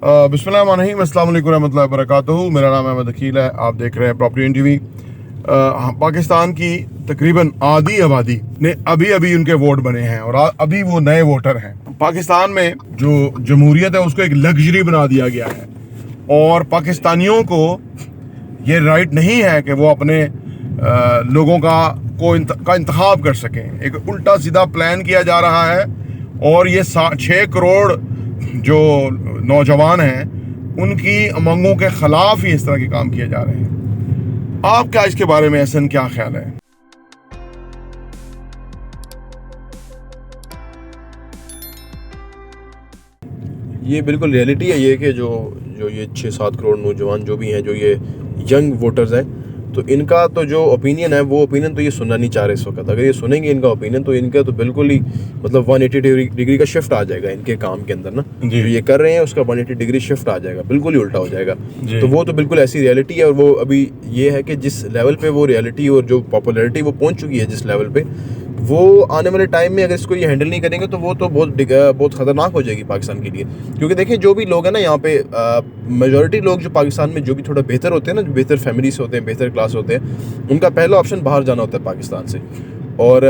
बिस्मिल्लाहिर्रहमानिर्रहीम, अस्सलाम वालेकुम रहमतुल्लाहि व बरकातुहू। मेरा नाम अहमद अकील है। आप देख रहे हैं प्रॉपर्टी एंड टीवी। पाकिस्तान की तकरीबन आधी आबादी ने अभी अभी उनके वोट बने हैं और अभी वो नए वोटर हैं। पाकिस्तान में जो जमहूरियत है उसको एक लग्जरी बना दिया गया है और पाकिस्तानियों को ये राइट नहीं है कि वो अपने लोगों का इंतखाब कर सकें। एक उल्टा सीधा प्लान किया जा रहा है और ये 6 करोड़ जो नौजवान हैं उनकी उमंगों के खिलाफ ही इस तरह के काम किए जा रहे हैं। आपका इसके बारे में एहसन क्या ख्याल है? ये बिल्कुल रियलिटी है ये कि जो ये 6-7 करोड़ नौजवान जो भी हैं, जो ये यंग वोटर्स हैं, तो इनका तो जो ओपिनियन है वो ओपिनियन तो ये सुनना नहीं चाह रहे इस वक्त। अगर ये सुनेंगे इनका ओपिनियन तो इनका तो बिल्कुल ही मतलब 180 डिग्री का शिफ्ट आ जाएगा इनके काम के अंदर ना। जो ये कर रहे हैं उसका 180 डिग्री शिफ्ट आ जाएगा, बिल्कुल ही उल्टा हो जाएगा। तो वो तो बिल्कुल ऐसी रियलिटी है। और वो अभी ये है कि जिस लेवल पे वो रियलिटी और जो पॉपुलैरिटी वो पहुंच चुकी है जिस लेवल पे, वो आने वाले टाइम में अगर इसको ये हैंडल नहीं करेंगे तो वो तो बहुत ख़तरनाक हो जाएगी पाकिस्तान के लिए। क्योंकि देखिए जो भी लोग हैं ना यहाँ पे, मेजॉरिटी लोग जो पाकिस्तान में जो भी थोड़ा बेहतर होते हैं ना, जो बेहतर फैमिली से होते हैं, बेहतर क्लास होते हैं, उनका पहला ऑप्शन बाहर जाना होता है पाकिस्तान से। और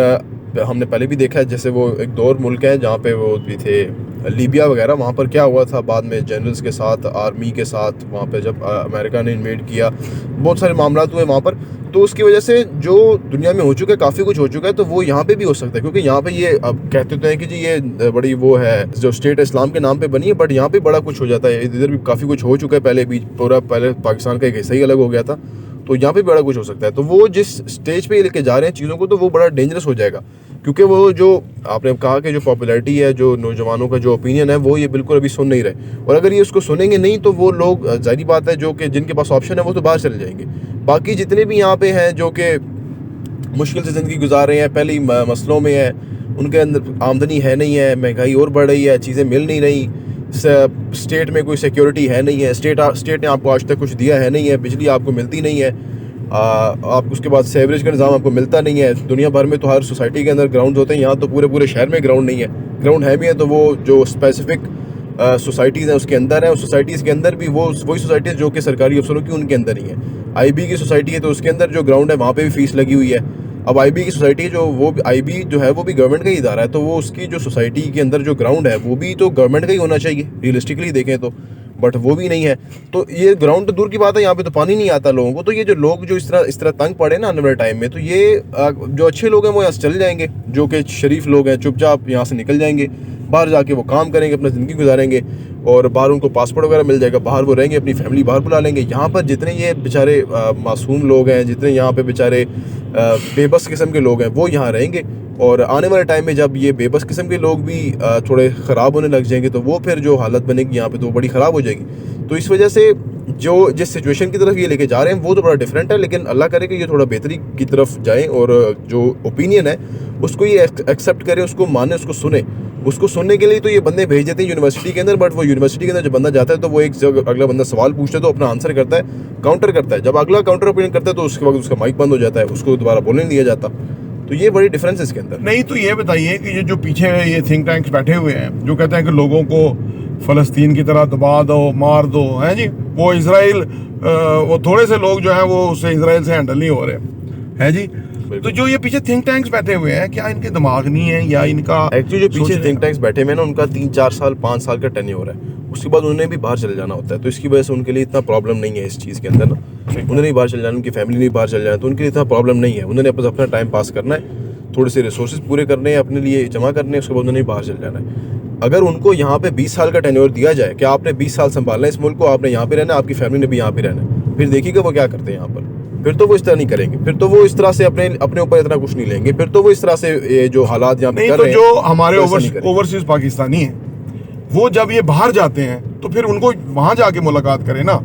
हमने पहले भी देखा है, जैसे वो एक दौर मुल्क है जहाँ पे वो भी थे लीबिया वगैरह, वहाँ पर क्या हुआ था बाद में जनरल्स के साथ, आर्मी के साथ, वहाँ पे जब अमेरिका ने इन्वेड किया, बहुत सारे मामला हुए वहाँ पर। तो उसकी वजह से जो दुनिया में हो चुका है, काफ़ी कुछ हो चुका है, तो वो यहाँ पे भी हो सकता है। क्योंकि यहाँ पे ये अब कहते तो हैं कि जी ये बड़ी वो है जो स्टेट इस्लाम के नाम पे बनी है, बट यहाँ पे बड़ा कुछ हो जाता है। इधर भी काफ़ी कुछ हो चुका है पहले भी, पहले पाकिस्तान का एक हिस्सा ही अलग हो गया था, तो यहाँ पे बड़ा कुछ हो सकता है। तो वो जिस स्टेज पे लेके जा रहे हैं चीज़ों को, तो वो बड़ा डेंजरस हो जाएगा। क्योंकि वो जो आपने कहा कि जो पॉपुलैरिटी है, जो नौजवानों का जो ओपिनियन है, वो ये बिल्कुल अभी सुन नहीं रहे। और अगर ये उसको सुनेंगे नहीं तो वो लोग, जाहिर बात है, जो कि जिनके पास ऑप्शन है वो तो बाहर चले जाएंगे। बाकी जितने भी यहाँ पे हैं जो कि मुश्किल से ज़िंदगी गुजार रहे हैं, पहले ही मसलों में है, उनके अंदर आमदनी है नहीं है, महंगाई और बढ़ रही है, चीज़ें मिल नहीं रही, स्टेट में कोई सिक्योरिटी है नहीं है, स्टेट ने आपको आज तक कुछ दिया है नहीं है, बिजली आपको मिलती नहीं है, आप उसके बाद सेवरेज का निज़ाम आपको मिलता नहीं है। दुनिया भर में तो हर सोसाइटी के अंदर ग्राउंड होते हैं, यहाँ तो पूरे शहर में ग्राउंड नहीं है। ग्राउंड है भी है तो वो जो स्पेसिफिक सोसाइटीज़ हैं उसके अंदर है, उस सोसाइटीज़ के अंदर भी वही सोसाइटीज़ जो कि सरकारी अफसरों की उनके अंदर ही है। IB की सोसाइटी है तो उसके अंदर जो ग्राउंड है वहाँ पे भी फीस लगी हुई है। अब IB की सोसाइटी जो वो IB जो है वो भी गवर्नमेंट का ही इदारा है, तो वो उसकी जो सोसाइटी के अंदर जो ग्राउंड है वो भी तो गवर्नमेंट का ही होना चाहिए रियलिस्टिकली देखें तो, बट वो भी नहीं है। तो ये ग्राउंड तो दूर की बात है, यहाँ पे तो पानी नहीं आता लोगों को। तो ये जो लोग जो इस तरह तंग पड़े ना आने वाले टाइम में, तो ये जो अच्छे लोग हैं वो यहाँ से चले जाएंगे, जो कि शरीफ लोग हैं चुपचाप यहाँ से निकल जाएंगे, बाहर जाके वो काम करेंगे, अपना ज़िंदगी गुजारेंगे और बाहर उनको पासपोर्ट वगैरह मिल जाएगा, बाहर वो रहेंगे, अपनी फैमिली बाहर बुला लेंगे। यहाँ पर जितने ये बेचारे मासूम लोग हैं, जितने यहाँ पे बेचारे बेबस किस्म के लोग हैं, वो यहाँ रहेंगे। और आने वाले टाइम में जब ये बेबस किस्म के लोग भी थोड़े ख़राब होने लग जाएंगे, तो वो फिर जो हालत बनेगी यहाँ पे तो वो बड़ी ख़राब हो जाएगी। तो इस वजह से जो जिस सिचुएशन की तरफ ये लेके जा रहे हैं वो तो बड़ा डिफरेंट है, लेकिन अल्लाह करे कि ये थोड़ा बेहतरी की तरफ जाएं और जो ओपिनियन है उसको ये एक्सेप्ट करें, उसको माने, उसको सुने। उसको सुनने के लिए तो ये बंदे भेज देते हैं यूनिवर्सिटी के अंदर, बट वो यूनिवर्सिटी के अंदर जब बंदा जाता है तो वो एक जगह अगला बंदा सवाल पूछता है तो अपना आंसर करता है, काउंटर करता है। जब अगला काउंटर ओपिनियन करता है तो उसके बाद उसका माइक बंद हो जाता है, उसको दोबारा बोलने नहीं दिया जाता। तो ये बड़ी डिफरेंस है इसके अंदर। नहीं तो ये बताइए कि ये जो पीछे ये थिंक टैंक्स बैठे हुए हैं जो कहते हैं कि लोगों को फ़लस्तीन की तरह दबा दो, मार दो, हैं जी, वो इसराइल, वो थोड़े से लोग जो हैं वो उससे इसराइल से हैंडल नहीं हो रहे हैं जी। तो जो ये पीछे थिंक टैंक्स बैठे हुए हैं, क्या इनके दिमाग नहीं है या इनका एक्चुअली जो पीछे थिंक टैंक्स बैठे हुए हैं ना, उनका 3-4 साल 5 साल का टेन्योर है, उसके बाद उन्हें भी बाहर चले जाना होता है। तो इसकी वजह से उनके लिए इतना प्रॉब्लम नहीं है इस चीज़ के अंदर ना, उन्हें नहीं बाहर चले जाना, उनकी फैमिली नहीं बाहर चले जाना, तो उनके लिए इतना प्रॉब्लम नहीं है। उन्होंने बस अपना टाइम पास करना है, थोड़े से रिसोर्सेज पूरे करने हैं, अपने लिए जमा करने हैं, उसके बाद उन्हें बाहर चले जाना है। अगर उनको यहाँ पे 20 साल का टेन्योर दिया जाए कि आपने 20 साल संभालना है इस मुल्क को, आपने यहाँ पे रहना है, आपकी फैमिली ने भी यहाँ पे रहना है, फिर देखिएगा वो क्या करते हैं यहाँ पर। फिर तो वो इस तरह नहीं करेंगे, फिर तो वो इस तरह से अपने ऊपर इतना कुछ नहीं लेंगे, फिर तो वो इस तरह से ये जो हालात यहाँ पे कर रहे हैं। जो हमारे ओवरसीज पाकिस्तानी हैं वो जब ये बाहर जाते हैं तो फिर उनको वहाँ जाके मुलाकात करें ना,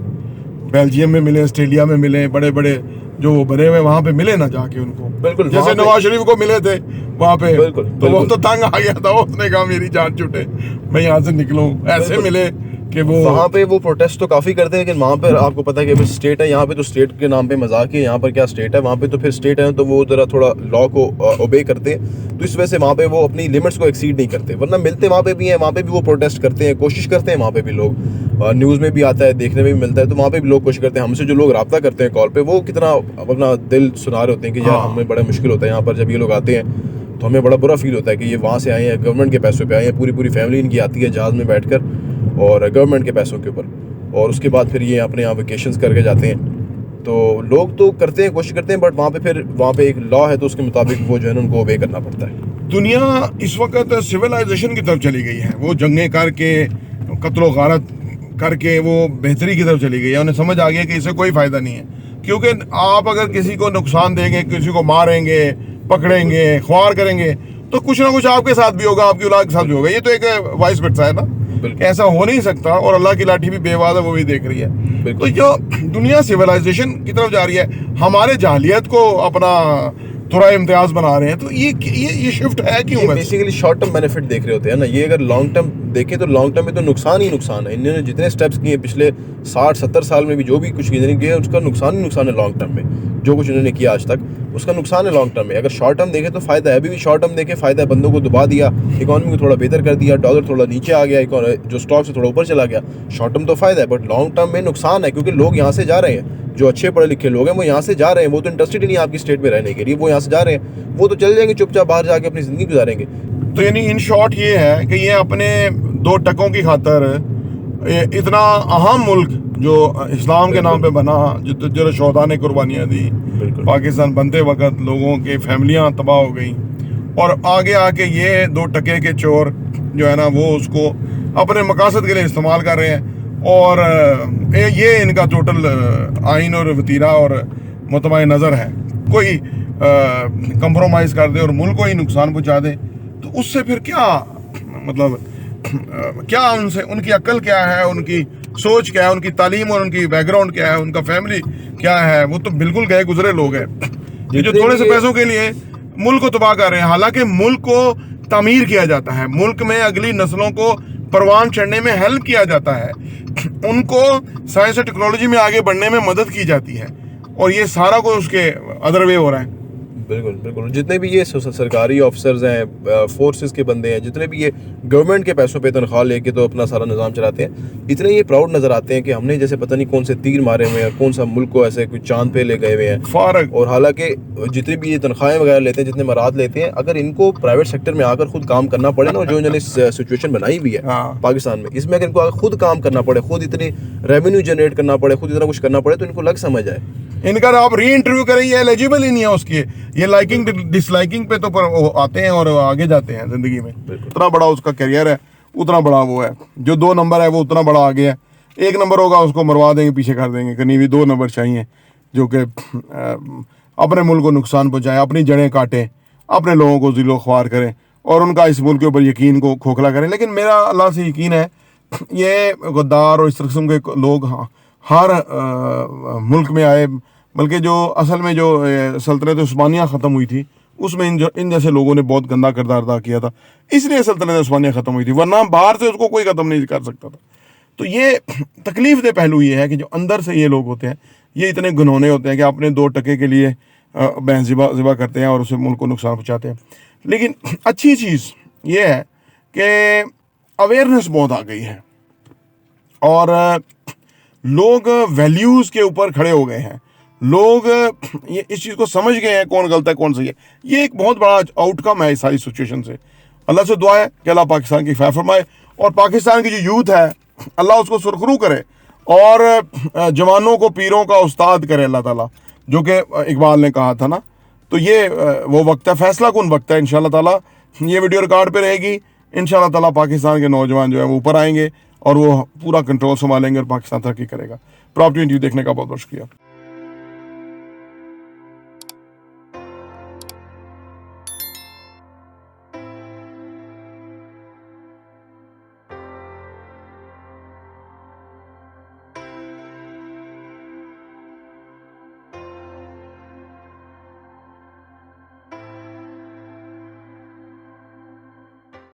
बेल्जियम में मिले, ऑस्ट्रेलिया में मिले, बड़े बड़े जो बने हुए वहाँ पे मिले ना जाके उनको। बिल्कुल, जैसे नवाज शरीफ को मिले थे वहाँ पे, बिल्कुल, तो वो तो तंग आ गया था, उसने कहा मेरी जान छूटे, मैं यहाँ से निकलूं। ऐसे मिले کہ وہ وہاں پہ وہ پروٹیسٹ تو کافی کرتے ہیں لیکن وہاں پر آپ کو پتہ ہے کہ اسٹیٹ ہے یہاں پہ تو اسٹیٹ کے نام پہ مذاق ہے یہاں پر کیا اسٹیٹ ہے وہاں پہ تو پھر اسٹیٹ ہے تو وہ ذرا تھوڑا لا کو اوبے کرتے ہیں تو اس وجہ سے وہاں پہ وہ اپنی لمٹس کو ایکسیڈ نہیں کرتے ورنہ ملتے وہاں پہ بھی ہیں وہاں پہ بھی وہ پروٹیسٹ کرتے ہیں کوشش کرتے ہیں وہاں پہ بھی لوگ نیوز میں بھی آتا ہے دیکھنے میں بھی ملتا ہے تو وہاں پہ بھی لوگ کوشش کرتے ہیں ہم سے جو لوگ رابطہ کرتے ہیں کال پہ وہ کتنا اپنا دل سنا رہے ہوتے ہیں کہ یار ہمیں بڑا مشکل ہوتا ہے یہاں پر جب یہ لوگ آتے ہیں تو ہمیں بڑا برا فیل ہوتا ہے کہ یہ وہاں سے آئے ہیں گورنمنٹ کے پیسوں پہ آئے ہیں پوری فیملی ان کی آتی ہے جہاز میں بیٹھ کر اور گورنمنٹ کے پیسوں کے اوپر اور اس کے بعد پھر یہ اپنے یہاں ویکیشنز کر کے جاتے ہیں تو لوگ تو کرتے ہیں کوشش کرتے ہیں بٹ وہاں پہ ایک لا ہے تو اس کے مطابق وہ جو ہے نا ان کو اوبے کرنا پڑتا ہے دنیا اس وقت سویلائزیشن کی طرف چلی گئی ہے وہ جنگیں کر کے قتل و غارت کر کے وہ بہتری کی طرف چلی گئی ہے انہیں سمجھ آ گیا کہ اسے کوئی فائدہ نہیں ہے کیونکہ آپ اگر کسی کو نقصان دیں گے کسی کو ماریں گے پکڑیں گے خوار کریں گے تو کچھ نہ کچھ آپ کے ساتھ بھی ہوگا آپ کی اولاد کے ساتھ بھی ہوگا یہ تو ایک وائس پٹسا ہے نا ایسا ہو نہیں سکتا اور اللہ کی لاٹھی بھی بے واد ہے وہ بھی دیکھ رہی ہے تو جو دنیا سویلائزیشن کی طرف جا رہی ہے ہمارے جاہلیت کو اپنا تھوڑا امتیاز بنا رہے ہیں تو یہ شفٹ ہے کیوں بیسیکلی شارٹ ٹرم بینیفٹ دیکھ رہے ہوتے ہیں نا یہ اگر لانگ ٹرم دیکھیں تو لانگ ٹرم میں تو نقصان ہی نقصان ہے انہوں نے جتنے اسٹیپس کیے پچھلے 60-70 سال میں بھی جو بھی کچھ کیا اس کا نقصان ہی نقصان ہے لانگ ٹرم میں جو کچھ انہوں نے کیا آج تک اس کا نقصان ہے لانگ ٹرم میں اگر شارٹ ٹرم دیکھیں تو فائدہ ہے ابھی بھی شارٹ ٹرم دیکھیں فائدہ ہے بندوں کو دبا دیا اکانومی کو تھوڑا بہتر کر دیا ڈالر تھوڑا نیچے آ گیا جو اسٹاک سے تھوڑا اوپر چلا گیا شارٹ ٹرم تو فائدہ ہے بٹ لانگ ٹرم میں نقصان ہے کیونکہ لوگ یہاں سے جا رہے ہیں جو اچھے پڑھے لکھے لوگ ہیں وہ یہاں سے جا رہے ہیں وہ تو انٹرسٹڈ ہی نہیں آپ کی اسٹیٹ میں رہنے کے لیے وہ یہاں سے جا رہے ہیں وہ تو چل جائیں گے چپ چاپ باہر جا کے اپنی زندگی گزاریں گے تو یعنی ان شارٹ یہ ہے کہ یہ اپنے 2 ٹکوں کی خاطر اتنا اہم ملک جو اسلام کے نام پہ بنا جو شہداء نے قربانیاں دی پاکستان بنتے وقت لوگوں کے فیملیاں تباہ ہو گئیں اور آگے آ کے یہ 2 ٹکے کے چور جو ہے نا وہ اس کو اپنے مقاصد کے لیے استعمال کر رہے ہیں اور یہ ان کا ٹوٹل آئین اور وتیرہ اور متبع نظر ہے کوئی کمپرومائز کر دے اور ملک کو ہی نقصان پہنچا دے تو اس سے پھر کیا مطلب کیا ان کی عقل کیا ہے ان کی سوچ کیا ہے ان کی تعلیم اور ان کی بیک گراؤنڈ کیا ہے ان کا فیملی کیا ہے وہ تو بالکل گئے گزرے لوگ ہیں جو تھوڑے سے پیسوں کے لیے ملک کو تباہ کر رہے ہیں حالانکہ ملک کو تعمیر کیا جاتا ہے ملک میں اگلی نسلوں کو پروان چڑھنے میں ہیلپ کیا جاتا ہے ان کو سائنس اور ٹیکنالوجی میں آگے بڑھنے میں مدد کی جاتی ہے اور یہ سارا کچھ اس کے ادر وے ہو رہا ہے بالکل جتنے بھی یہ سرکاری آفیسرز ہیں فورسز کے بندے ہیں جتنے بھی یہ گورنمنٹ کے پیسوں پہ تنخواہ لے کے تو اپنا سارا نظام چلاتے ہیں اتنے یہ پراؤڈ نظر آتے ہیں کہ ہم نے جیسے پتہ نہیں کون سے تیر مارے ہوئے ہیں کون سا ملک کو ایسے کوئی چاند پہ لے گئے ہوئے ہیں فارغ اور حالانکہ جتنے بھی یہ تنخواہیں وغیرہ لیتے ہیں جتنے مراد لیتے ہیں اگر ان کو پرائیویٹ سیکٹر میں آ کر خود کام کرنا پڑے نا جو انہوں نے سچویشن بنائی ہوئی ہے پاکستان میں اس میں اگر ان کو خود کام کرنا پڑے خود اتنی ریونیو جنریٹ کرنا پڑے خود اتنا کچھ کرنا پڑے تو ان کو لگ سمجھ آئے ان کا آپ ری انٹرویو کریں یہ ایلیجیبل ہی نہیں ہے اس کی یہ لائکنگ ڈس لائکنگ پہ تو آتے ہیں اور آگے جاتے ہیں زندگی میں اتنا بڑا اس کا کیریئر ہے اتنا بڑا وہ ہے جو 2 نمبر ہے وہ اتنا بڑا آگے ہے 1 نمبر ہوگا اس کو مروا دیں گے پیچھے کر دیں گے کہ نہیں بھی 2 نمبر چاہیے جو کہ اپنے ملک کو نقصان پہنچائیں اپنی جڑیں کاٹیں اپنے لوگوں کو ذل و خوار کریں اور ان کا اس ملک کے اوپر یقین کو کھوکھلا کریں لیکن میرا اللہ سے یقین ہے یہ غدار اور اس قسم کے لوگ ہر ملک میں آئے بلکہ جو اصل میں جو سلطنت عثمانیہ ختم ہوئی تھی اس میں ان جیسے لوگوں نے بہت گندا کردار ادا کیا تھا اس لیے سلطنت عثمانیہ ختم ہوئی تھی ورنہ باہر سے اس کو کوئی ختم نہیں کر سکتا تھا تو یہ تکلیف دہ پہلو یہ ہے کہ جو اندر سے یہ لوگ ہوتے ہیں یہ اتنے گنونے ہوتے ہیں کہ اپنے 2 ٹکے کے لیے بہن ذبح کرتے ہیں اور اسے ملک کو نقصان پہنچاتے ہیں لیکن اچھی چیز یہ ہے کہ اویئرنیس بہت آ گئی ہے اور لوگ ویلیوز کے اوپر کھڑے ہو گئے ہیں لوگ یہ اس چیز کو سمجھ گئے ہیں کون غلط ہے کون صحیح ہے یہ ایک بہت بڑا آؤٹ کم ہے اس ساری سچویشن سے اللہ سے دعا ہے کہ اللہ پاکستان کی خیر فرمائے اور پاکستان کی جو یوتھ ہے اللہ اس کو سرخرو کرے اور جوانوں کو پیروں کا استاد کرے اللہ تعالیٰ جو کہ اقبال نے کہا تھا نا تو یہ وہ وقت ہے فیصلہ کن وقت ہے انشاءاللہ تعالیٰ یہ ویڈیو ریکارڈ پہ رہے گی انشاءاللہ تعالیٰ پاکستان کے نوجوان جو ہے وہ اوپر آئیں گے اور وہ پورا کنٹرول سنبھالیں گے اور پاکستان ترقی کرے گا پراپرٹی انٹرویو دیکھنے کا بہت بہت شکریہ